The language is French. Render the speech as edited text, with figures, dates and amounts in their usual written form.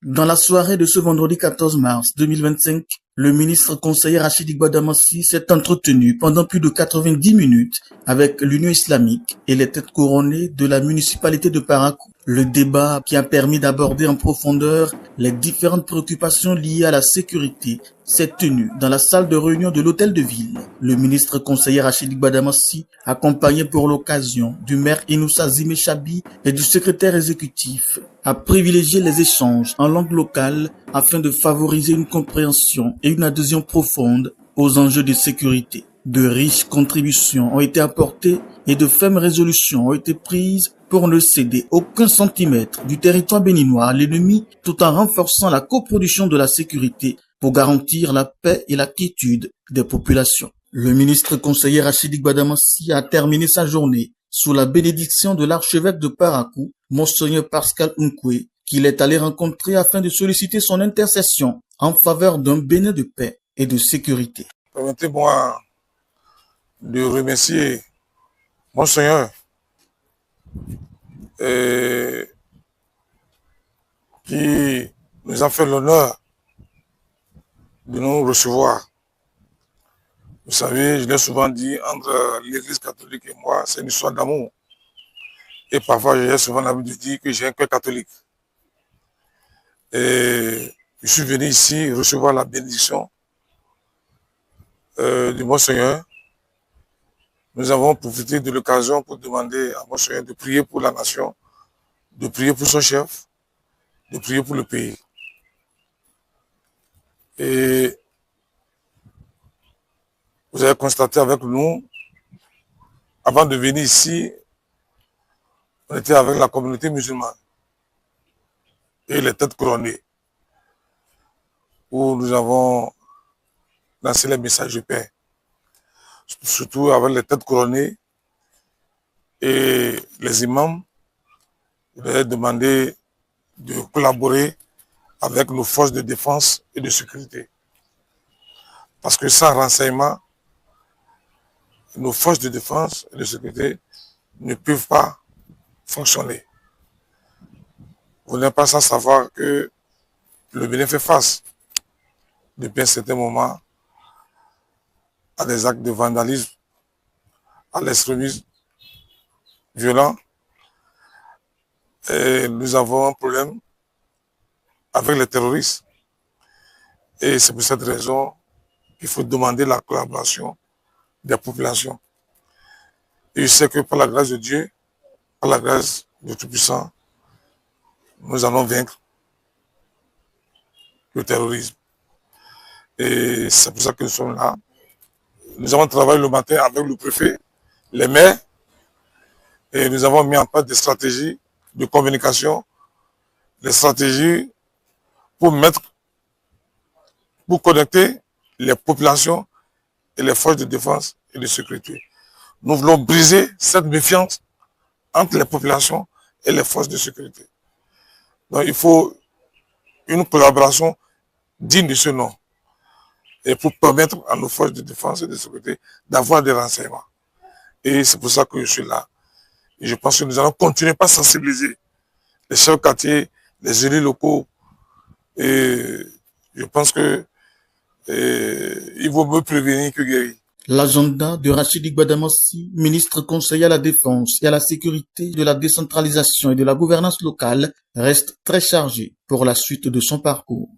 Dans la soirée de ce vendredi 14 mars 2025, le ministre conseiller Rachid Igba-Damassi s'est entretenu pendant plus de 90 minutes avec l'Union islamique et les têtes couronnées de la municipalité de Parakou. Le débat qui a permis d'aborder en profondeur les différentes préoccupations liées à la sécurité s'est tenu dans la salle de réunion de l'hôtel de ville. Le ministre conseiller Rachid Igba-Damassi, accompagné pour l'occasion du maire Inoussa Zimé Chabi et du secrétaire exécutif, a privilégié les échanges en langue locale afin de favoriser une compréhension et une adhésion profonde aux enjeux de sécurité. De riches contributions ont été apportées et de fermes résolutions ont été prises pour ne céder aucun centimètre du territoire béninois à l'ennemi, tout en renforçant la coproduction de la sécurité pour garantir la paix et la quiétude des populations. Le ministre conseiller Rachid Igba-Damassi a terminé sa journée sous la bénédiction de l'archevêque de Parakou, Monseigneur Pascal Unkwe, qu'il est allé rencontrer afin de solliciter son intercession en faveur d'un Bénin de paix et de sécurité. Permettez-moi de remercier Monseigneur qui nous a fait l'honneur de nous recevoir. Vous savez, je l'ai souvent dit, entre l'Église catholique et moi, c'est une histoire d'amour. Et parfois, j'ai souvent l'habitude de dire que j'ai un cœur catholique. Et je suis venu ici recevoir la bénédiction du Monseigneur. Nous avons profité de l'occasion pour demander à Monseigneur de prier pour la nation, de prier pour son chef, de prier pour le pays. Et vous avez constaté avec nous, avant de venir ici, on était avec la communauté musulmane et les têtes couronnées, où nous avons lancé les messages de paix, surtout avec les têtes couronnées et les imams. Vous avez demandé de collaborer avec nos forces de défense et de sécurité. Parce que sans renseignement, nos forces de défense et de sécurité ne peuvent pas fonctionner. Vous n'êtes pas sans savoir que le Bénin fait face, depuis un certain moment, à des actes de vandalisme, à l'extrémisme violent. Et nous avons un problème avec les terroristes. Et c'est pour cette raison qu'il faut demander la collaboration des populations. Et je sais que par la grâce de Dieu, par la grâce de Tout-Puissant, nous allons vaincre le terrorisme. Et c'est pour ça que nous sommes là. Nous avons travaillé le matin avec le préfet, les maires, et nous avons mis en place des stratégies de communication, des stratégies pour connecter les populations et les forces de défense et de sécurité. Nous voulons briser cette méfiance entre les populations et les forces de sécurité. Donc il faut une collaboration digne de ce nom et pour permettre à nos forces de défense et de sécurité d'avoir des renseignements. Et c'est pour ça que je suis là. Et je pense que nous allons continuer par sensibiliser les chefs de quartier, les élus locaux. Et je pense que il vaut mieux prévenir que guérir. L'agenda de Rachid Igba-Damassi, ministre conseiller à la défense et à la sécurité, de la décentralisation et de la gouvernance locale, reste très chargé pour la suite de son parcours.